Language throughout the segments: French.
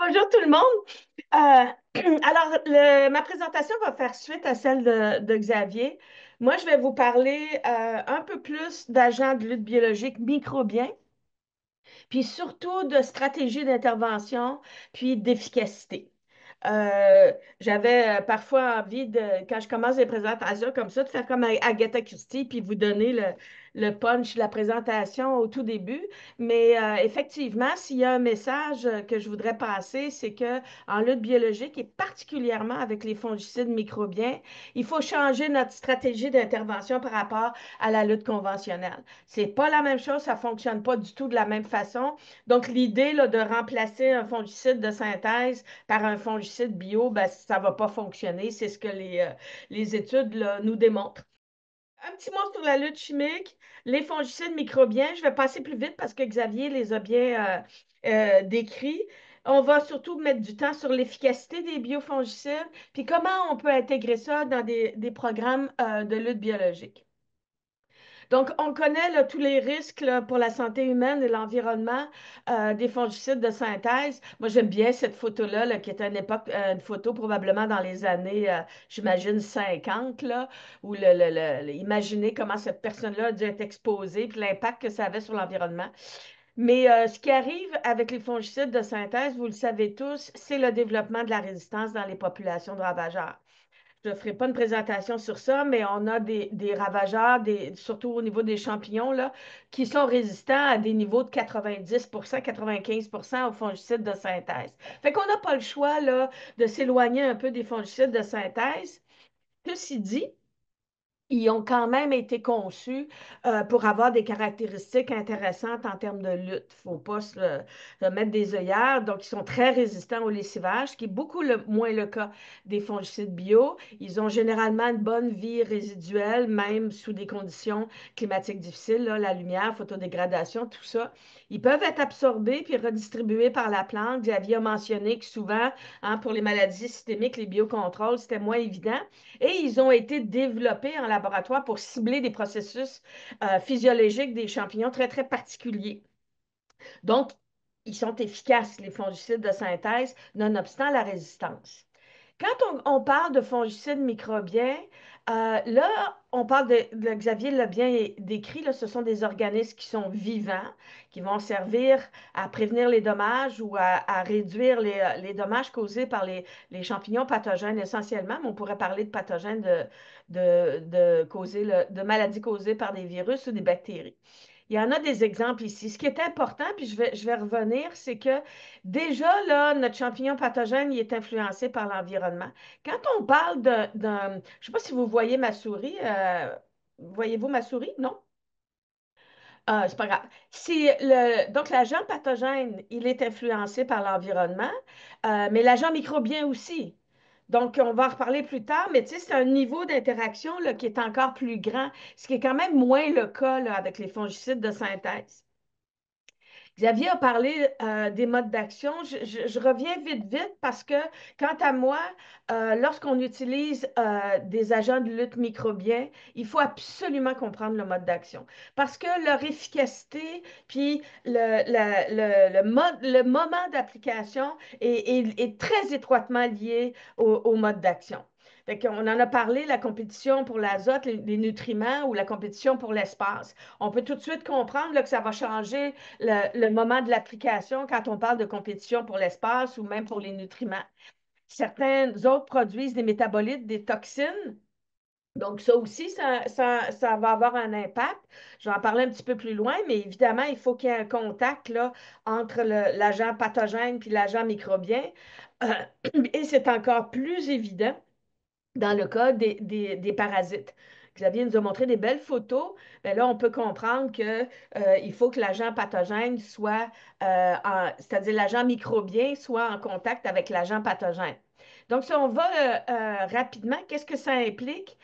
Bonjour tout le monde. Alors, ma présentation va faire suite à celle de Xavier. Moi, je vais vous parler un peu plus d'agents de lutte biologique microbiens, puis surtout de stratégies d'intervention, puis d'efficacité. J'avais parfois envie de, quand je commence des présentations comme ça, de faire comme Agatha Christie, puis vous donner le punch de la présentation au tout début. Mais effectivement, s'il y a un message que je voudrais passer, c'est que en lutte biologique et particulièrement avec les fongicides microbiens, il faut changer notre stratégie d'intervention par rapport à la lutte conventionnelle. C'est pas la même chose, ça fonctionne pas du tout de la même façon. Donc, l'idée là, de remplacer un fongicide de synthèse par un fongicide bio, ben, ça ne va pas fonctionner. C'est ce que les études là, nous démontrent. Un petit mot sur la lutte chimique. Les fongicides microbiens, je vais passer plus vite parce que Xavier les a bien décrits. On va surtout mettre du temps sur l'efficacité des biofongicides, puis comment on peut intégrer ça dans des programmes de lutte biologique. Donc, on connaît là, tous les risques là, pour la santé humaine et l'environnement des fongicides de synthèse. Moi, j'aime bien cette photo-là, là, qui est à une époque, une photo probablement dans les années, j'imagine, 50, là, où imaginez comment cette personne-là a dû être exposée, puis l'impact que ça avait sur l'environnement. Mais ce qui arrive avec les fongicides de synthèse, vous le savez tous, c'est le développement de la résistance dans les populations de ravageurs. Je ne ferai pas une présentation sur ça, mais on a des ravageurs, surtout au niveau des champignons, là, qui sont résistants à des niveaux de 90%, 95% aux fongicides de synthèse. Fait qu'on n'a pas le choix là, de s'éloigner un peu des fongicides de synthèse. Ceci dit, ils ont quand même été conçus pour avoir des caractéristiques intéressantes en termes de lutte. Il ne faut pas se mettre des œillères. Donc, ils sont très résistants au lessivage, ce qui est beaucoup moins le cas des fongicides bio. Ils ont généralement une bonne vie résiduelle, même sous des conditions climatiques difficiles, là, la lumière, photodégradation, tout ça. Ils peuvent être absorbés puis redistribués par la plante. Xavier a mentionné que souvent, hein, pour les maladies systémiques, les biocontrôles, c'était moins évident. Et ils ont été développés en laboratoire pour cibler des processus physiologiques des champignons très, très particuliers. Donc, ils sont efficaces, les fongicides de synthèse, nonobstant la résistance. Quand on parle de fongicides microbiens, là, on parle Xavier l'a bien décrit, là, ce sont des organismes qui sont vivants, qui vont servir à prévenir les dommages ou à réduire les dommages causés par les champignons pathogènes essentiellement, mais on pourrait parler de pathogènes de maladies causées par des virus ou des bactéries. Il y en a des exemples ici. Ce qui est important, puis je vais revenir, c'est que déjà, là, notre champignon pathogène, il est influencé par l'environnement. Quand on parle d'un, je ne sais pas si vous voyez ma souris, voyez-vous ma souris? Non? Ah, c'est pas grave. Donc, l'agent pathogène, il est influencé par l'environnement, mais l'agent microbien aussi. Donc, on va en reparler plus tard, mais tu sais, c'est un niveau d'interaction là, qui est encore plus grand, ce qui est quand même moins le cas là, avec les fongicides de synthèse. Xavier a parlé des modes d'action. Je reviens vite parce que, quant à moi, lorsqu'on utilise des agents de lutte microbiens, il faut absolument comprendre le mode d'action parce que leur efficacité, puis le moment d'application est très étroitement lié au mode d'action. On en a parlé, la compétition pour l'azote, les nutriments ou la compétition pour l'espace. On peut tout de suite comprendre là, que ça va changer le moment de l'application quand on parle de compétition pour l'espace ou même pour les nutriments. Certains autres produisent des métabolites, des toxines. Donc, ça aussi, ça va avoir un impact. Je vais en parler un petit peu plus loin, mais évidemment, il faut qu'il y ait un contact là, entre l'agent pathogène puis l'agent microbien. Euh, et c'est encore plus évident dans le cas des parasites. Xavier nous a montré des belles photos. Mais là, on peut comprendre que, il faut que l'agent pathogène soit, c'est-à-dire l'agent microbien, soit en contact avec l'agent pathogène. Donc, si on va rapidement, qu'est-ce que ça implique?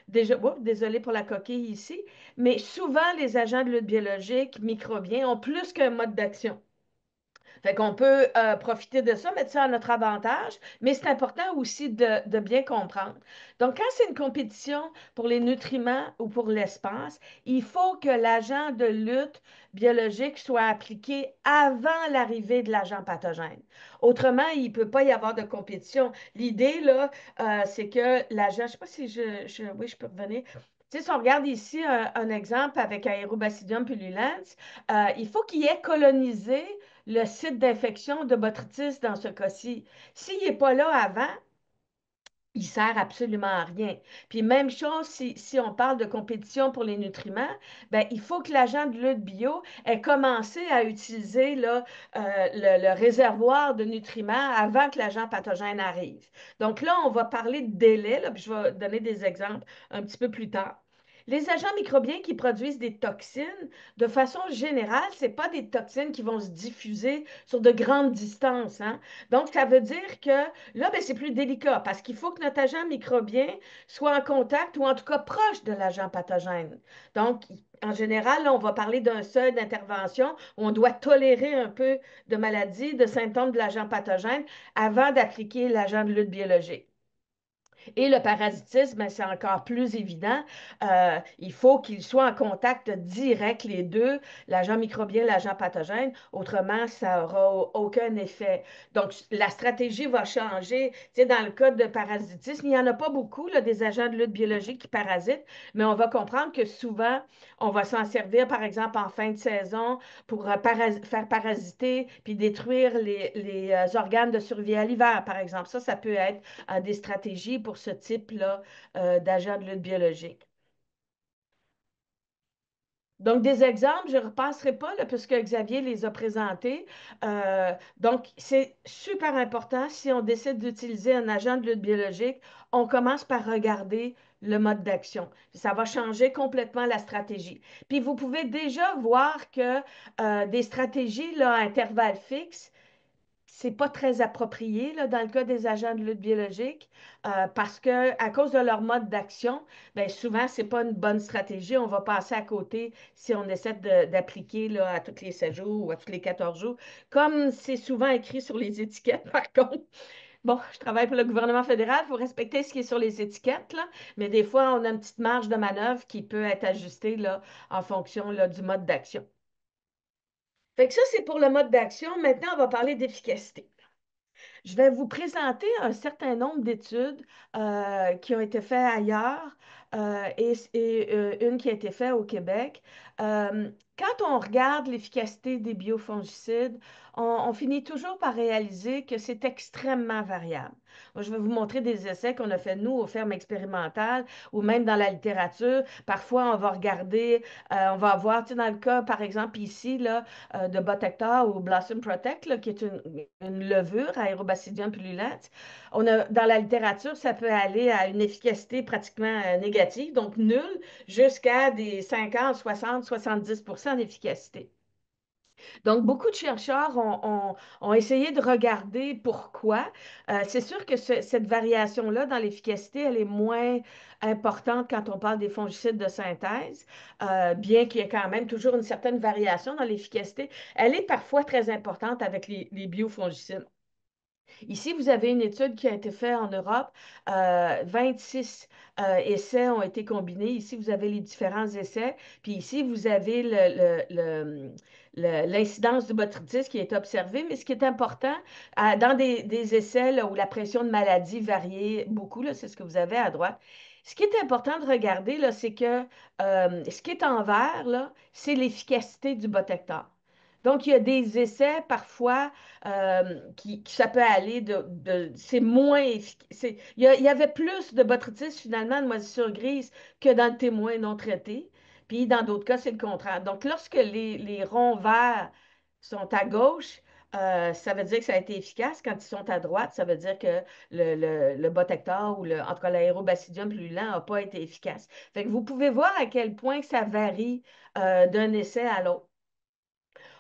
Déjà, oups, désolé pour la coquille ici, mais souvent, les agents de lutte biologique microbiens ont plus qu'un mode d'action. Fait qu'on peut profiter de ça, mettre ça à notre avantage, mais c'est important aussi de bien comprendre. Donc, quand c'est une compétition pour les nutriments ou pour l'espace, il faut que l'agent de lutte biologique soit appliqué avant l'arrivée de l'agent pathogène. Autrement, il ne peut pas y avoir de compétition. L'idée, là, c'est que l'agent, je ne sais pas si oui, je peux revenir. Tu sais, si on regarde ici un exemple avec Aerobasidium pullulans, il faut qu'il ait colonisé le site d'infection de botrytis dans ce cas-ci. S'il n'est pas là avant, il sert absolument à rien. Puis même chose, si on parle de compétition pour les nutriments, ben, il faut que l'agent de lutte bio ait commencé à utiliser là, le réservoir de nutriments avant que l'agent pathogène arrive. Donc là, on va parler de délai, là, puis je vais donner des exemples un petit peu plus tard. Les agents microbiens qui produisent des toxines, de façon générale, ce pas des toxines qui vont se diffuser sur de grandes distances, hein. Donc, ça veut dire que là, ben, c'est plus délicat parce qu'il faut que notre agent microbien soit en contact ou en tout cas proche de l'agent pathogène. Donc, en général, là, on va parler d'un seuil d'intervention où on doit tolérer un peu de maladie, de symptômes de l'agent pathogène avant d'appliquer l'agent de lutte biologique. Et le parasitisme, ben, c'est encore plus évident. Il faut qu'ils soient en contact direct, les deux, l'agent microbien, l'agent pathogène. Autrement, ça n'aura aucun effet. Donc, la stratégie va changer. Tu sais, dans le cas de parasitisme, il n'y en a pas beaucoup, là, des agents de lutte biologique qui parasitent, mais on va comprendre que souvent, on va s'en servir, par exemple, en fin de saison pour faire parasiter puis détruire les organes de survie à l'hiver, par exemple. Ça peut être des stratégies pour ce type-là d'agents de lutte biologique. Donc, des exemples, je ne repasserai pas là, puisque Xavier les a présentés. Donc, c'est super important si on décide d'utiliser un agent de lutte biologique, on commence par regarder le mode d'action. Ça va changer complètement la stratégie. Puis, vous pouvez déjà voir que des stratégies là, à intervalles fixes, c'est pas très approprié là, dans le cas des agents de lutte biologique parce que à cause de leur mode d'action, ben, souvent, c'est pas une bonne stratégie. On va passer à côté si on essaie d'appliquer là, à tous les 7 jours ou à tous les 14 jours, comme c'est souvent écrit sur les étiquettes, par contre. Bon, je travaille pour le gouvernement fédéral, il faut respecter ce qui est sur les étiquettes, là, mais des fois, on a une petite marge de manœuvre qui peut être ajustée là, en fonction là, du mode d'action. Fait que ça, c'est pour le mode d'action. Maintenant, on va parler d'efficacité. Je vais vous présenter un certain nombre d'études qui ont été faites ailleurs et une qui a été faite au Québec. Quand on regarde l'efficacité des biofongicides, on finit toujours par réaliser que c'est extrêmement variable. Moi, je vais vous montrer des essais qu'on a fait nous aux fermes expérimentales ou même dans la littérature. Parfois, on va regarder, on va avoir, tu sais, dans le cas, par exemple, ici, là, de Botector ou Blossom Protect, là, qui est une levure, Aerobasidium pullulans. Dans la littérature, ça peut aller à une efficacité pratiquement négative, donc nulle, jusqu'à des 50, 60, 70 d'efficacité. Donc, beaucoup de chercheurs ont essayé de regarder pourquoi. C'est sûr que cette variation-là dans l'efficacité, elle est moins importante quand on parle des fongicides de synthèse, bien qu'il y ait quand même toujours une certaine variation dans l'efficacité. Elle est parfois très importante avec les biofongicides. Ici, vous avez une étude qui a été faite en Europe. 26 essais ont été combinés. Ici, vous avez les différents essais. Puis ici, vous avez l'incidence du botrytis qui est observée. Mais ce qui est important, dans des essais là, où la pression de maladie variait beaucoup, c'est ce que vous avez à droite. Ce qui est important de regarder, là, c'est que ce qui est en vert, là, c'est l'efficacité du botector. Donc, il y a des essais parfois ça peut aller c'est moins efficace. Il y avait plus de botrytis finalement de moisissure grise que dans le témoin non traité. Puis dans d'autres cas, c'est le contraire. Donc, lorsque les ronds verts sont à gauche, ça veut dire que ça a été efficace. Quand ils sont à droite, ça veut dire que le Botector ou en tout cas l'aérobasidium pullulant n'a pas été efficace. Fait que vous pouvez voir à quel point ça varie d'un essai à l'autre.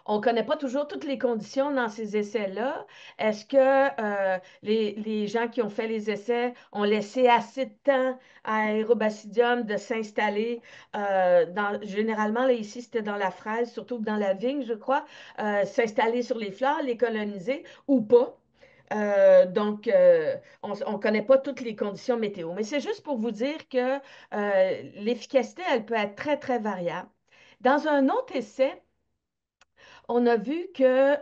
on ne connaît pas toujours toutes les conditions dans ces essais-là. Est-ce que les gens qui ont fait les essais ont laissé assez de temps à Aérobacidium de s'installer généralement, là, ici, c'était dans la fraise, surtout dans la vigne, je crois, s'installer sur les fleurs, les coloniser ou pas? On ne connaît pas toutes les conditions météo, mais c'est juste pour vous dire que l'efficacité, elle peut être très, très variable. Dans un autre essai, on a vu que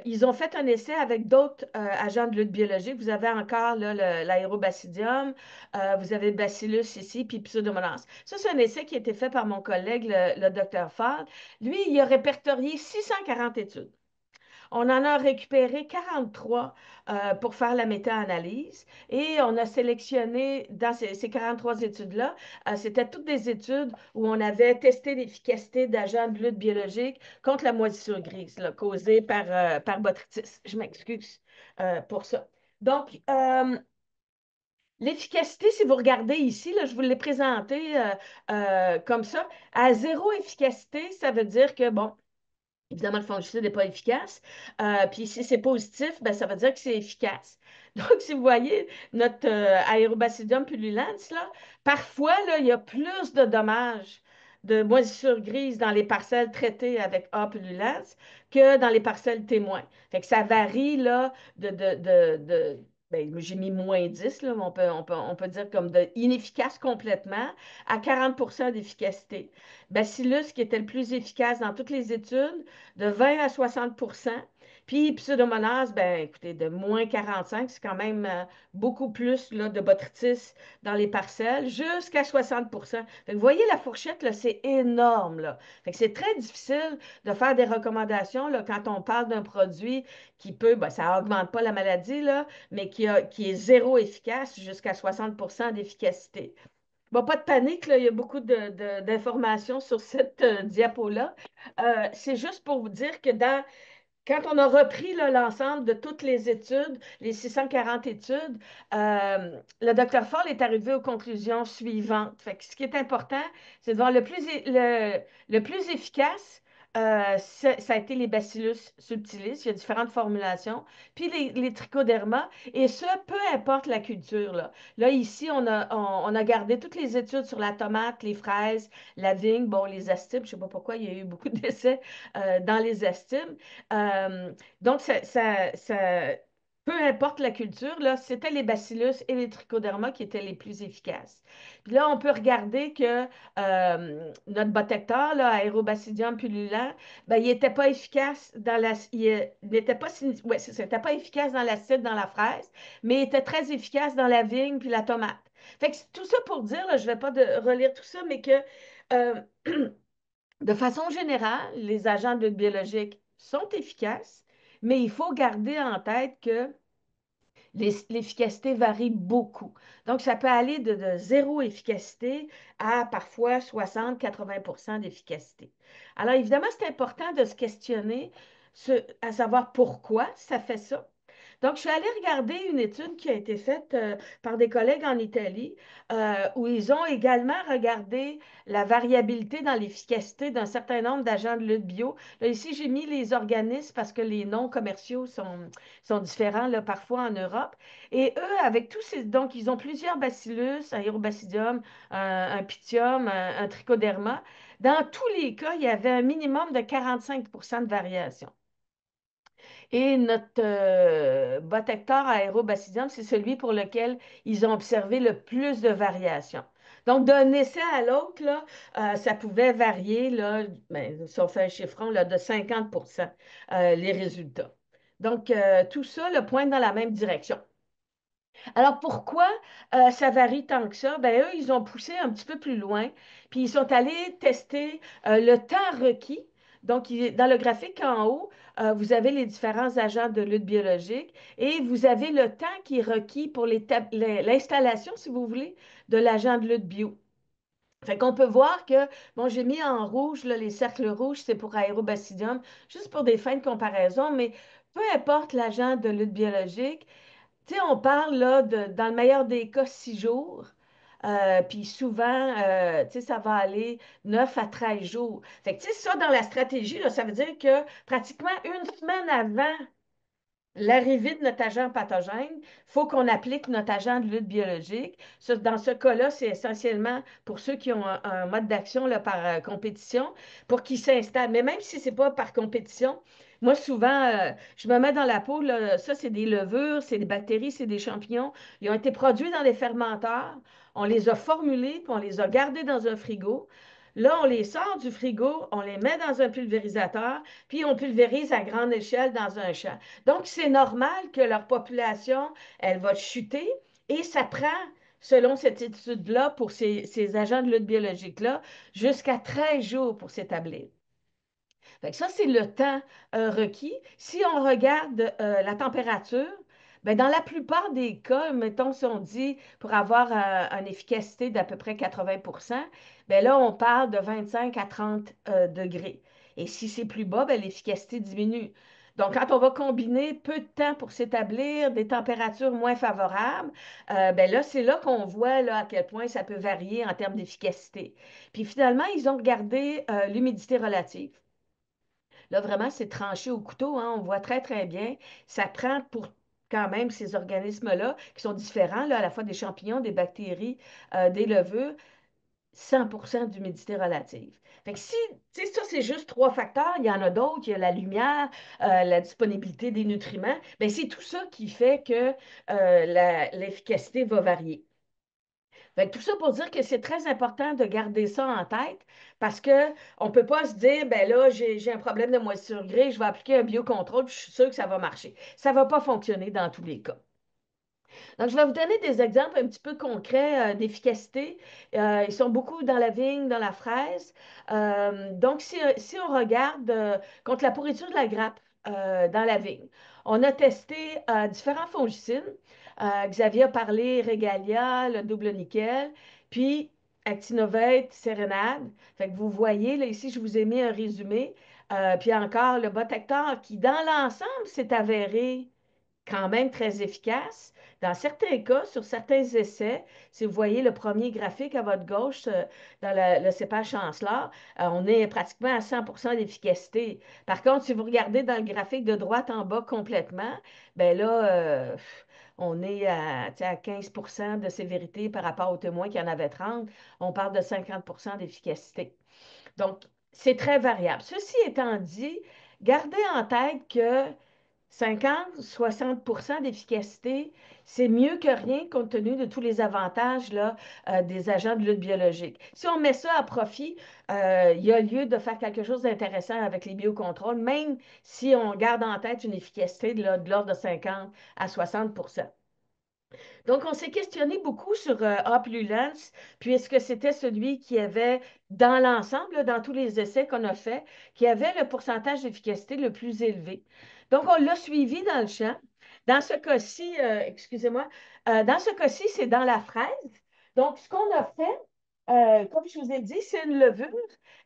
ils ont fait un essai avec d'autres agents de lutte biologique. Vous avez encore l'aérobacidium, vous avez Bacillus ici, puis Pseudomonas. Ça, c'est un essai qui a été fait par mon collègue, le docteur Fall. Lui, il a répertorié 640 études. On en a récupéré 43 pour faire la méta-analyse et on a sélectionné dans ces 43 études-là, c'était toutes des études où on avait testé l'efficacité d'agents de lutte biologique contre la moisissure grise là, causée par botrytis. Je m'excuse pour ça. Donc, l'efficacité, si vous regardez ici, là, je vous l'ai présenté comme ça. À zéro efficacité, ça veut dire que, bon, évidemment, le fongicide n'est pas efficace. Puis si c'est positif, ben, ça veut dire que c'est efficace. Donc, si vous voyez notre Aérobacidium pullulans, là, parfois, là, il y a plus de dommages de moisissure grise dans les parcelles traitées avec A pullulans que dans les parcelles témoins. Fait que ça varie là, ben, j'ai mis -10, là, on peut dire comme de inefficace complètement à 40 d'efficacité. Bacillus, qui était le plus efficace dans toutes les études, de 20 à 60. Puis Pseudomonas, ben écoutez, de -45, c'est quand même beaucoup plus là, de botrytis dans les parcelles, jusqu'à 60. Fait que vous voyez, la fourchette, là, c'est énorme. Là. Fait que c'est très difficile de faire des recommandations là, quand on parle d'un produit qui peut, ben, ça augmente pas la maladie, là, mais qui est zéro efficace jusqu'à 60 d'efficacité. Bon, pas de panique, là, il y a beaucoup d'informations sur cette diapo-là. C'est juste pour vous dire que quand on a repris là, l'ensemble de toutes les études, les 640 études, le docteur Fall est arrivé aux conclusions suivantes. Fait que ce qui est important, c'est de voir le plus efficace. Ça a été les Bacillus subtilis, il y a différentes formulations, puis les trichoderma, et ce, peu importe la culture. Là ici, on a gardé toutes les études sur la tomate, les fraises, la vigne, bon, les astimes, je ne sais pas pourquoi il y a eu beaucoup d'essais dans les astimes. Donc, peu importe la culture, là, c'était les bacillus et les trichoderma qui étaient les plus efficaces. Puis là, on peut regarder que notre botecteur, là, Aérobacidium pullulans, ben, il n'était pas efficace il n'était pas, ouais, c'est ça, il n'était pas efficace dans l'acide, dans la fraise, mais il était très efficace dans la vigne puis la tomate. Fait que tout ça pour dire, là, je ne vais pas relire tout ça, mais que euh, de façon générale, les agents de lutte biologique sont efficaces, mais il faut garder en tête que l'efficacité varie beaucoup. Donc, ça peut aller de zéro efficacité à parfois 60-80 d'efficacité. Alors, évidemment, c'est important de se questionner à savoir pourquoi ça fait ça. Donc, je suis allée regarder une étude qui a été faite par des collègues en Italie, où ils ont également regardé la variabilité dans l'efficacité d'un certain nombre d'agents de lutte bio. Là, ici, j'ai mis les organismes parce que les noms commerciaux sont différents là, parfois en Europe. Et eux, avec tous ces... Donc, ils ont plusieurs bacillus, un Aerobacidium, un Pythium, un Trichoderma. Dans tous les cas, il y avait un minimum de 45 de variation. Et notre botecteur aérobacidium, c'est celui pour lequel ils ont observé le plus de variations. Donc, d'un essai à l'autre, là, ça pouvait varier, là, ben, si on fait un chiffron, là, de 50 les résultats. Donc, tout ça le pointe dans la même direction. Alors pourquoi ça varie tant que ça? Ben, eux, ils ont poussé un petit peu plus loin, puis ils sont allés tester le temps requis. Donc, dans le graphique en haut, vous avez les différents agents de lutte biologique et vous avez le temps qui est requis pour l'installation, si vous voulez, de l'agent de lutte bio. Fait qu'on peut voir que, bon, j'ai mis en rouge, là, les cercles rouges, c'est pour Aérobacidium, juste pour des fins de comparaison, mais peu importe l'agent de lutte biologique, tu sais, on parle là dans le meilleur des cas, 6 jours. Puis souvent, tu sais, ça va aller 9 à 13 jours. Fait que, tu sais, ça, dans la stratégie, là, ça veut dire que pratiquement une semaine avant l'arrivée de notre agent pathogène, il faut qu'on applique notre agent de lutte biologique. Dans ce cas-là, c'est essentiellement pour ceux qui ont un mode d'action là, par compétition, pour qu'ils s'installent. Mais même si ce n'est pas par compétition, moi, souvent, je me mets dans la peau, là, ça, c'est des levures, c'est des bactéries, c'est des champignons. Ils ont été produits dans des fermenteurs. On les a formulés, puis on les a gardés dans un frigo. Là, on les sort du frigo, on les met dans un pulvérisateur, puis on pulvérise à grande échelle dans un champ. Donc, c'est normal que leur population, elle va chuter et ça prend, selon cette étude-là, pour ces agents de lutte biologique-là, jusqu'à 13 jours pour s'établir. Fait que ça, c'est le temps requis. Si on regarde la température, ben, dans la plupart des cas, mettons si on dit pour avoir une efficacité d'à peu près 80 ben là, on parle de 25 à 30 degrés. Et si c'est plus bas, ben, l'efficacité diminue. Donc, quand on va combiner peu de temps pour s'établir, des températures moins favorables, ben là, c'est là qu'on voit là, à quel point ça peut varier en termes d'efficacité. Puis finalement, ils ont regardé l'humidité relative. Là, vraiment, c'est tranché au couteau, hein, on voit très, très bien. Ça prend pour quand même ces organismes-là, qui sont différents, là, à la fois des champignons, des bactéries, des levures, 100 d'humidité relative. Fait que si, tu sais, ça, c'est juste trois facteurs, il y en a d'autres, il y a la lumière, la disponibilité des nutriments, bien, c'est tout ça qui fait que l'efficacité va varier. Fait que tout ça pour dire que c'est très important de garder ça en tête parce qu'on ne peut pas se dire, ben là, j'ai un problème de moisissure grise, je vais appliquer un biocontrôle, puis je suis sûre que ça va marcher. Ça ne va pas fonctionner dans tous les cas. Donc, je vais vous donner des exemples un petit peu concrets d'efficacité. Ils sont beaucoup dans la vigne, dans la fraise. Donc, si on regarde contre la pourriture de la grappe dans la vigne, on a testé différents fongicides. Xavier a parlé Regalia, le double nickel, puis Actinovate, Sérénade. Fait que vous voyez, là, ici, je vous ai mis un résumé. Puis encore, le Botector qui, dans l'ensemble, s'est avéré quand même très efficace. Dans certains cas, sur certains essais, si vous voyez le premier graphique à votre gauche, dans le cépage Chancellor, on est pratiquement à 100 d'efficacité. Par contre, si vous regardez dans le graphique de droite en bas complètement, ben là, on est à 15 de sévérité par rapport aux témoins qui en avaient 30. On parle de 50 d'efficacité. Donc, c'est très variable. Ceci étant dit, gardez en tête que 50-60 d'efficacité, c'est mieux que rien compte tenu de tous les avantages là, des agents de lutte biologique. Si on met ça à profit, il y a lieu de faire quelque chose d'intéressant avec les biocontrôles, même si on garde en tête une efficacité de l'ordre de 50 à 60. Donc, on s'est questionné beaucoup sur A. Lulens, puisque c'était celui qui avait, dans l'ensemble, dans tous les essais qu'on a faits, qui avait le pourcentage d'efficacité le plus élevé. Donc, on l'a suivi dans le champ. Dans ce cas-ci, excusez-moi, dans ce cas-ci, c'est dans la fraise. Donc, ce qu'on a fait, comme je vous ai dit, c'est une levure.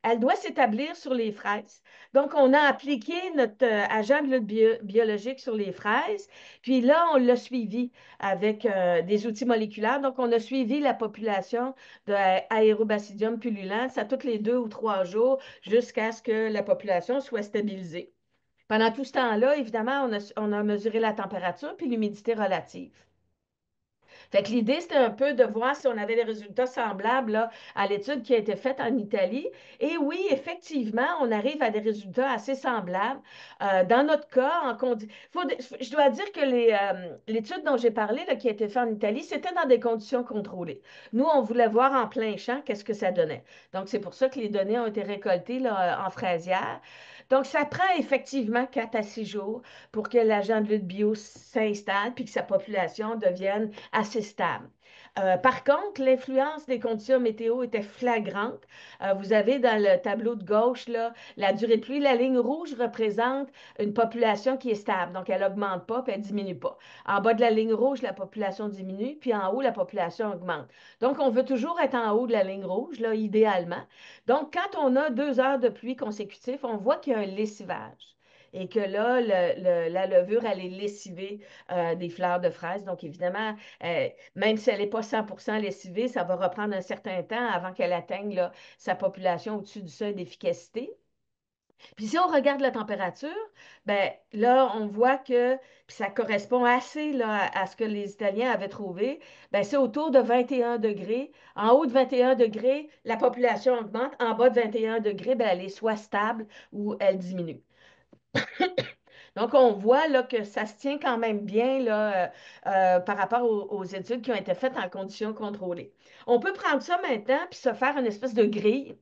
Elle doit s'établir sur les fraises. Donc, on a appliqué notre agent de lutte biologique sur les fraises. Puis là, on l'a suivi avec des outils moléculaires. Donc, on a suivi la population de Aérobasidium pullulans à tous les 2 ou 3 jours jusqu'à ce que la population soit stabilisée. Pendant tout ce temps-là, évidemment, on a mesuré la température puis l'humidité relative. Fait que l'idée, c'était un peu de voir si on avait des résultats semblables là, à l'étude qui a été faite en Italie. Et oui, effectivement, on arrive à des résultats assez semblables. Dans notre cas, je dois dire que l'étude dont j'ai parlé, là, qui a été faite en Italie, c'était dans des conditions contrôlées. Nous, on voulait voir en plein champ qu'est-ce que ça donnait. Donc, c'est pour ça que les données ont été récoltées là, en fraisière. Donc, ça prend effectivement 4 à 6 jours pour que l'agent de lutte bio s'installe puis que sa population devienne assez stable. Par contre, l'influence des conditions météo était flagrante. Vous avez dans le tableau de gauche là, la durée de pluie. La ligne rouge représente une population qui est stable, donc elle n'augmente pas puis elle ne diminue pas. En bas de la ligne rouge, la population diminue, puis en haut, la population augmente. Donc, on veut toujours être en haut de la ligne rouge, là, idéalement. Donc, quand on a 2 heures de pluie consécutives, on voit qu'il y a un lessivage. et que là, la levure, elle est lessivée des fleurs de fraises. Donc, évidemment, même si elle n'est pas 100% lessivée, ça va reprendre un certain temps avant qu'elle atteigne là, sa population au-dessus du seuil d'efficacité. Puis si on regarde la température, ben là, on voit que, puis ça correspond assez là, à ce que les Italiens avaient trouvé, ben c'est autour de 21 degrés. En haut de 21 degrés, la population augmente. En bas de 21 degrés, ben, elle est soit stable ou elle diminue. Donc, on voit là, que ça se tient quand même bien là, par rapport aux études qui ont été faites en conditions contrôlées. On peut prendre ça maintenant puis se faire une espèce de grille.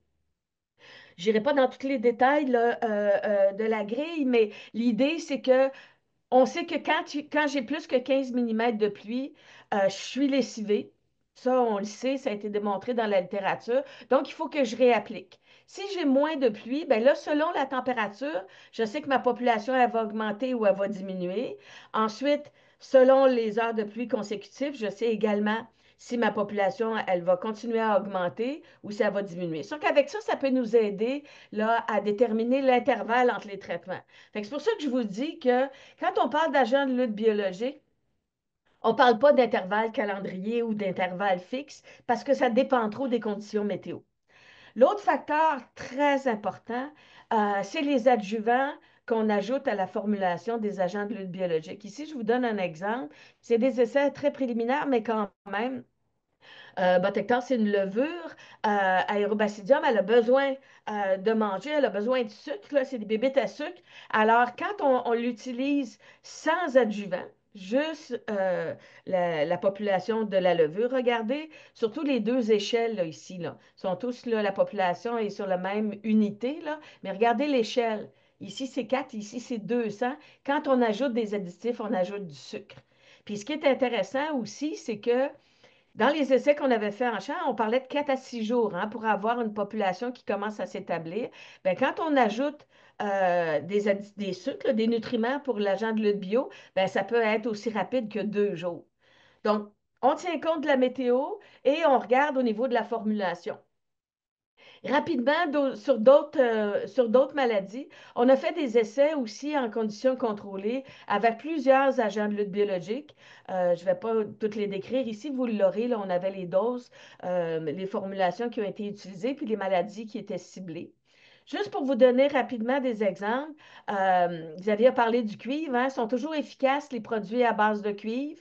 Je n'irai pas dans tous les détails là, de la grille, mais l'idée, c'est que on sait que quand j'ai plus que 15 millimètres de pluie, je suis lessivée. Ça, on le sait, ça a été démontré dans la littérature. Donc, il faut que je réapplique. Si j'ai moins de pluie, bien là, selon la température, je sais que ma population, elle va augmenter ou elle va diminuer. Ensuite, selon les heures de pluie consécutives, je sais également si ma population, elle va continuer à augmenter ou si elle va diminuer. Sauf qu'avec ça, ça peut nous aider là, à déterminer l'intervalle entre les traitements. C'est pour ça que je vous dis que quand on parle d'agents de lutte biologique, on ne parle pas d'intervalle calendrier ou d'intervalle fixe parce que ça dépend trop des conditions météo. L'autre facteur très important, c'est les adjuvants qu'on ajoute à la formulation des agents de lutte biologique. Ici, je vous donne un exemple. C'est des essais très préliminaires, mais quand même, Botector, c'est une levure. Aérobasidium, elle a besoin de manger, elle a besoin de sucre. Là, c'est des bébites à sucre. Alors, quand on l'utilise sans adjuvant, juste la population de la levure, regardez, surtout les deux échelles là, ici, là, sont tous, là, la population est sur la même unité, là, mais regardez l'échelle. Ici, c'est 4, ici, c'est 200. Quand on ajoute des additifs, on ajoute du sucre. Puis ce qui est intéressant aussi, c'est que dans les essais qu'on avait fait en champ, on parlait de 4 à 6 jours hein, pour avoir une population qui commence à s'établir. Bien, quand on ajoute des sucres, là, des nutriments pour l'agent de lutte bio, bien, ça peut être aussi rapide que 2 jours. Donc, on tient compte de la météo et on regarde au niveau de la formulation. Rapidement, sur d'autres maladies, on a fait des essais aussi en conditions contrôlées avec plusieurs agents de lutte biologique. Je ne vais pas toutes les décrire ici, vous l'aurez, là, on avait les doses, les formulations qui ont été utilisées, puis les maladies qui étaient ciblées. Juste pour vous donner rapidement des exemples, Xavier a parlé du cuivre, hein, sont toujours efficaces les produits à base de cuivre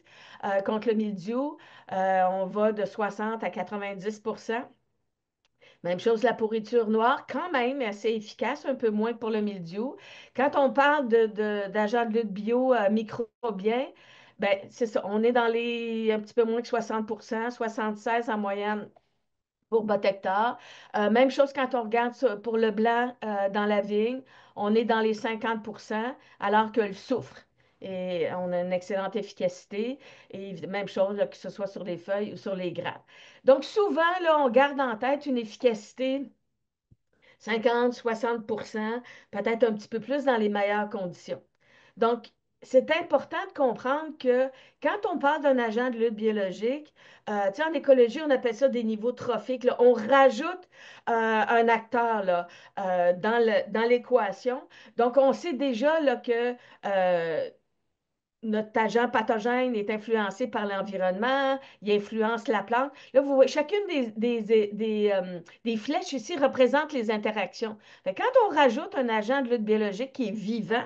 contre le mildiou. On va de 60 à 90. Même chose, la pourriture noire, quand même assez efficace, un peu moins que pour le mildiou. Quand on parle d'agents de lutte bio microbiens, ben, c'est ça, on est dans les un petit peu moins que 60%, 76 en moyenne pour Botector. Même chose quand on regarde pour le blanc dans la vigne, on est dans les 50%, alors que le soufre, et on a une excellente efficacité. Et même chose, là, que ce soit sur les feuilles ou sur les grappes. Donc, souvent, là, on garde en tête une efficacité 50, 60%, peut-être un petit peu plus dans les meilleures conditions. Donc, c'est important de comprendre que quand on parle d'un agent de lutte biologique, tu sais, en écologie, on appelle ça des niveaux trophiques. Là. On rajoute un acteur là, dans l'équation. Donc, on sait déjà là, que notre agent pathogène est influencé par l'environnement, il influence la plante. Là, vous voyez, chacune des flèches ici représente les interactions. Fait que quand on rajoute un agent de lutte biologique qui est vivant,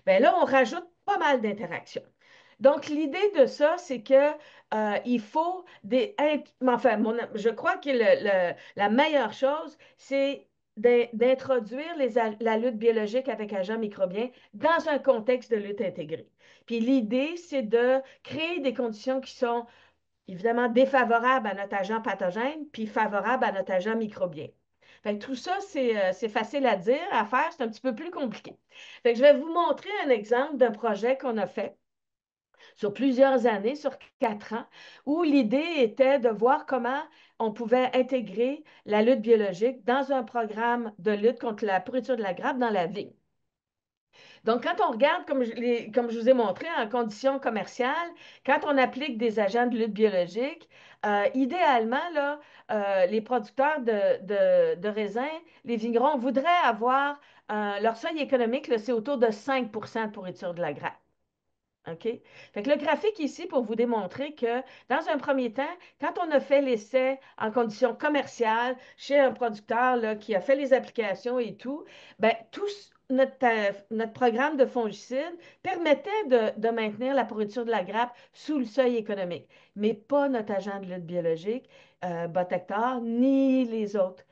bien là, on rajoute pas mal d'interactions. Donc, l'idée de ça, c'est que il faut enfin, je crois que la meilleure chose, c'est d'introduire la lutte biologique avec agents microbiens dans un contexte de lutte intégrée. Puis l'idée, c'est de créer des conditions qui sont évidemment défavorables à notre agent pathogène, puis favorables à notre agent microbien. Fait que tout ça, c'est facile à dire, à faire, c'est un petit peu plus compliqué. Fait que je vais vous montrer un exemple d'un projet qu'on a fait sur plusieurs années, sur 4 ans, où l'idée était de voir comment on pouvait intégrer la lutte biologique dans un programme de lutte contre la pourriture de la grappe dans la vigne. Donc, quand on regarde, comme je vous ai montré, en conditions commerciales, quand on applique des agents de lutte biologique, Idéalement, là, les producteurs de raisins, les vignerons voudraient avoir leur seuil économique, là, c'est autour de 5 de pourriture de la grappe. OK? Fait que le graphique ici, pour vous démontrer que, dans un premier temps, quand on a fait l'essai en conditions commerciales chez un producteur là, qui a fait les applications et tout, ben, notre programme de fongicide permettait de maintenir la pourriture de la grappe sous le seuil économique, mais pas notre agent de lutte biologique, Botector, ni les autres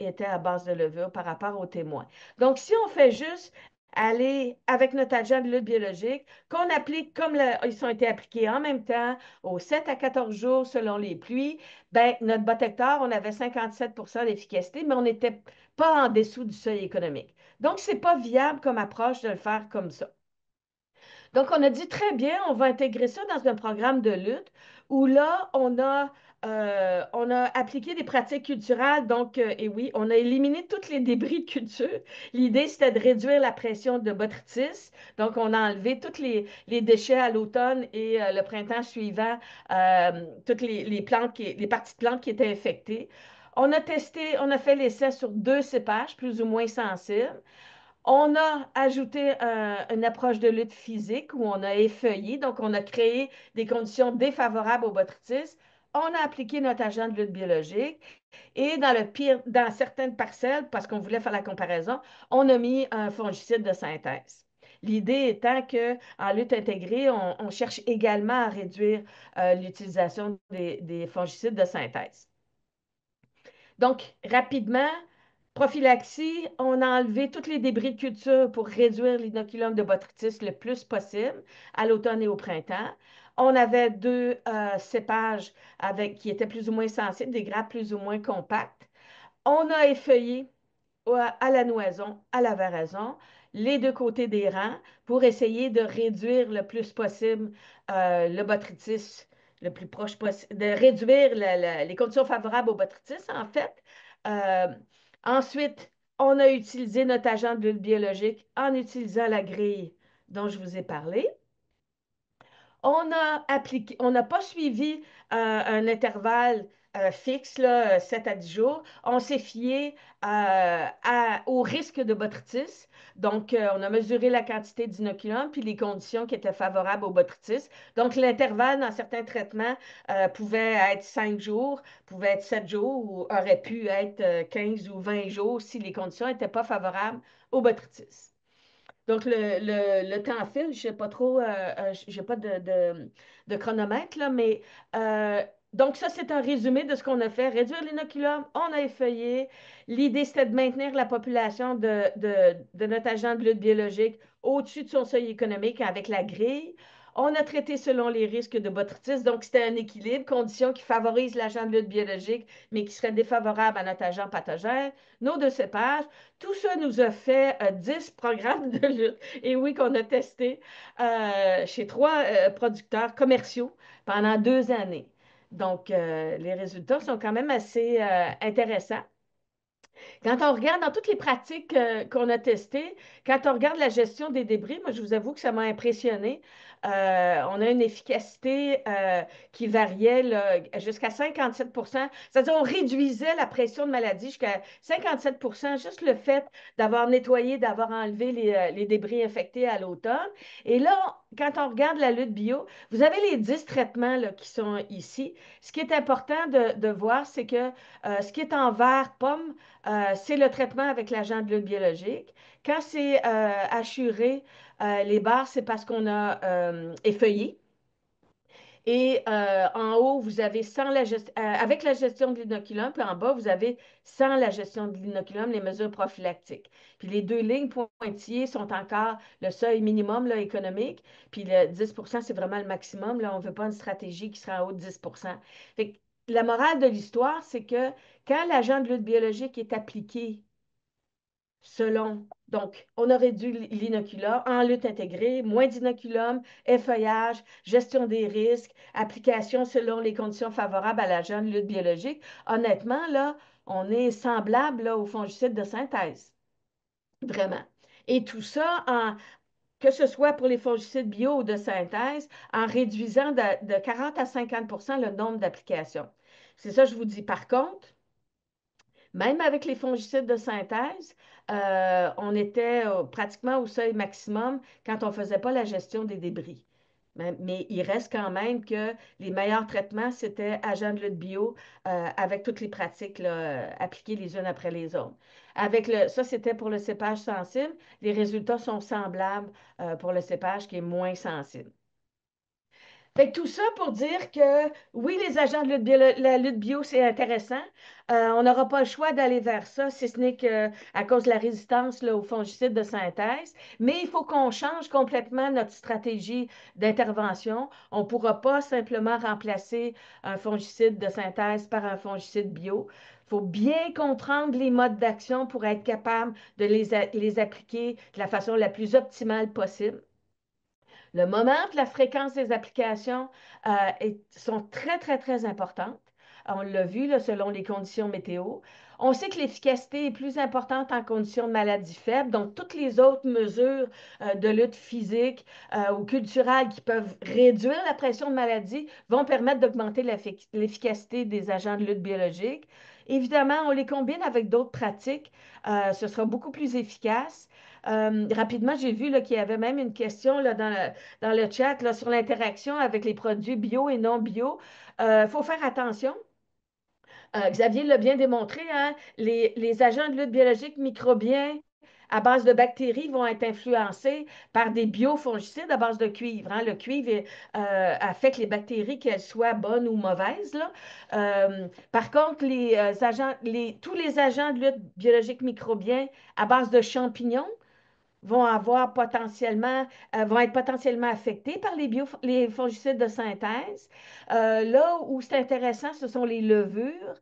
étaient à base de levure par rapport aux témoins. Donc, si on fait juste aller avec notre agent de lutte biologique, qu'on applique comme ils ont été appliqués en même temps, aux 7 à 14 jours selon les pluies, ben, notre botecteur, on avait 57 d'efficacité, mais on n'était pas en dessous du seuil économique. Donc, ce n'est pas viable comme approche de le faire comme ça. Donc, on a dit très bien, on va intégrer ça dans un programme de lutte où là, on a appliqué des pratiques culturelles. Donc, et oui, on a éliminé tous les débris de culture. L'idée, c'était de réduire la pression de botrytis. Donc, on a enlevé tous les déchets à l'automne et le printemps suivant, toutes les plantes les parties de plantes qui étaient infectées. On a testé, on a fait l'essai sur 2 cépages plus ou moins sensibles. On a ajouté une approche de lutte physique où on a effeuillé, donc on a créé des conditions défavorables aux botrytis. On a appliqué notre agent de lutte biologique et dans certaines parcelles, parce qu'on voulait faire la comparaison, on a mis un fongicide de synthèse. L'idée étant qu'en lutte intégrée, on cherche également à réduire l'utilisation des fongicides de synthèse. Donc, rapidement, prophylaxie, on a enlevé tous les débris de culture pour réduire l'inoculum de botrytis le plus possible à l'automne et au printemps. On avait 2 cépages qui étaient plus ou moins sensibles, des grappes plus ou moins compactes. On a effeuillé à la noison, à la varaison, les 2 côtés des rangs pour essayer de réduire le plus possible le botrytis, le plus proche possible, de réduire les conditions favorables au botrytis, en fait. Euh, Ensuite, on a utilisé notre agent de lutte biologique en utilisant la grille dont je vous ai parlé. On n'a pas suivi un intervalle fixe, là, 7 à 10 jours. On s'est fié au risque de botrytis. Donc, on a mesuré la quantité d'inoculum puis les conditions qui étaient favorables au botrytis. Donc, l'intervalle dans certains traitements pouvait être 5 jours, pouvait être 7 jours ou aurait pu être 15 ou 20 jours si les conditions n'étaient pas favorables au botrytis. Donc, le temps file, je sais pas trop, j'ai pas de chronomètre, là, mais donc ça, c'est un résumé de ce qu'on a fait. Réduire l'inoculum, on a effeuillé. L'idée, c'était de maintenir la population de notre agent de lutte biologique au-dessus de son seuil économique avec la grille. On a traité selon les risques de botrytis, donc c'était un équilibre, condition qui favorise l'agent de lutte biologique, mais qui serait défavorable à notre agent pathogène. Nos 2 cépages. Tout ça nous a fait 10 programmes de lutte. Et oui, qu'on a testé chez 3 producteurs commerciaux pendant 2 années. Donc, les résultats sont quand même assez intéressants. Quand on regarde dans toutes les pratiques qu'on a testées, quand on regarde la gestion des débris, moi, je vous avoue que ça m'a impressionné. On a une efficacité qui variait jusqu'à 57. C'est-à-dire, on réduisait la pression de maladie jusqu'à 57. Juste le fait d'avoir nettoyé, d'avoir enlevé les débris infectés à l'automne. Et là, quand on regarde la lutte bio, vous avez les 10 traitements là, qui sont ici. Ce qui est important de voir, c'est que ce qui est en vert pomme, c'est le traitement avec l'agent de lutte biologique. Quand c'est assuré, les barres, c'est parce qu'on a effeuillé. Et en haut, vous avez avec la gestion de l'inoculum, puis en bas, vous avez sans la gestion de l'inoculum, les mesures prophylactiques. Puis les 2 lignes pointillées sont encore le seuil minimum là, économique, puis le 10 c'est vraiment le maximum. Là, on ne veut pas une stratégie qui sera en haut de 10. Fait que la morale de l'histoire, c'est que quand l'agent de lutte biologique est appliqué selon. Donc, on a réduit l'inoculum en lutte intégrée, moins d'inoculum, effeuillage, gestion des risques, application selon les conditions favorables à l'agent de lutte biologique. Honnêtement, là, on est semblable là, au fongicide de synthèse. Vraiment. Et tout ça que ce soit pour les fongicides bio ou de synthèse, en réduisant de 40 à 50 le nombre d'applications. C'est ça, je vous dis. Par contre, même avec les fongicides de synthèse, on était pratiquement au seuil maximum quand on ne faisait pas la gestion des débris. Mais il reste quand même que les meilleurs traitements, c'était agents de lutte bio avec toutes les pratiques là, appliquées les unes après les autres. Ça, c'était pour le cépage sensible. Les résultats sont semblables pour le cépage qui est moins sensible. Fait que tout ça pour dire que oui, les agents de lutte bio, la lutte bio, c'est intéressant. On n'aura pas le choix d'aller vers ça, si ce n'est que à cause de la résistance là, aux fongicides de synthèse. Mais il faut qu'on change complètement notre stratégie d'intervention. On ne pourra pas simplement remplacer un fongicide de synthèse par un fongicide bio. Il faut bien comprendre les modes d'action pour être capable de les appliquer de la façon la plus optimale possible. Le moment et la fréquence des applications sont très, très, très importantes. On l'a vu là, selon les conditions météo. On sait que l'efficacité est plus importante en conditions de maladie faible. Donc, toutes les autres mesures de lutte physique ou culturelle qui peuvent réduire la pression de maladie vont permettre d'augmenter l'efficacité des agents de lutte biologique. Évidemment, on les combine avec d'autres pratiques. Ce sera beaucoup plus efficace. Rapidement, j'ai vu qu'il y avait même une question là, dans le chat là, sur l'interaction avec les produits bio et non bio. Il faut faire attention. Xavier l'a bien démontré, hein, les agents de lutte biologique microbiens à base de bactéries vont être influencés par des biofongicides à base de cuivre, hein. Le cuivre affecte les bactéries, qu'elles soient bonnes ou mauvaises, là. Par contre, tous les agents de lutte biologique microbiens à base de champignons vont être potentiellement affectés par les fongicides de synthèse. Là où c'est intéressant, ce sont les levures.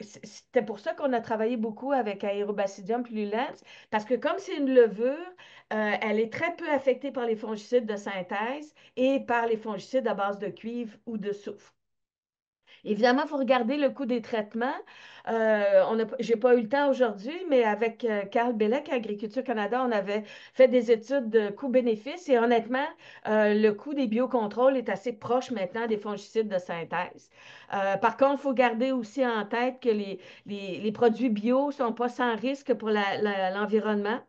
C'était pour ça qu'on a travaillé beaucoup avec Aérobasidium pullulans, parce que comme c'est une levure, elle est très peu affectée par les fongicides de synthèse et par les fongicides à base de cuivre ou de soufre. Évidemment, il faut regarder le coût des traitements. Je n'ai pas eu le temps aujourd'hui, mais avec Carl Bellec à Agriculture Canada, on avait fait des études de coût-bénéfice et honnêtement, le coût des biocontrôles est assez proche maintenant des fongicides de synthèse. Par contre, il faut garder aussi en tête que les produits bio ne sont pas sans risque pour l'environnement.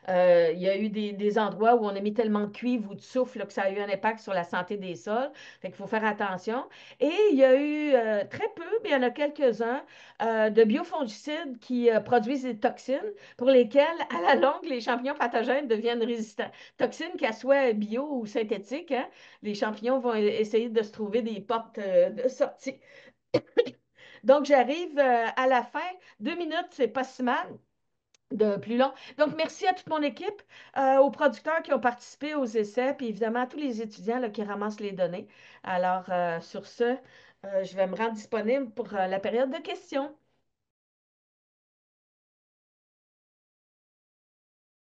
Il y a eu des endroits où on a mis tellement de cuivre ou de soufre là, que ça a eu un impact sur la santé des sols. Fait qu'il faut faire attention. Et il y a eu très peu, mais il y en a quelques-uns, de biofongicides qui produisent des toxines pour lesquelles, à la longue, les champignons pathogènes deviennent résistants. Toxines, qu'elles soient bio ou synthétiques, hein, les champignons vont essayer de se trouver des portes de sortie. Donc, j'arrive à la fin. 2 minutes, c'est pas si mal de plus long. Donc, merci à toute mon équipe, aux producteurs qui ont participé aux essais, puis évidemment à tous les étudiants là, qui ramassent les données. Alors, sur ce, je vais me rendre disponible pour la période de questions.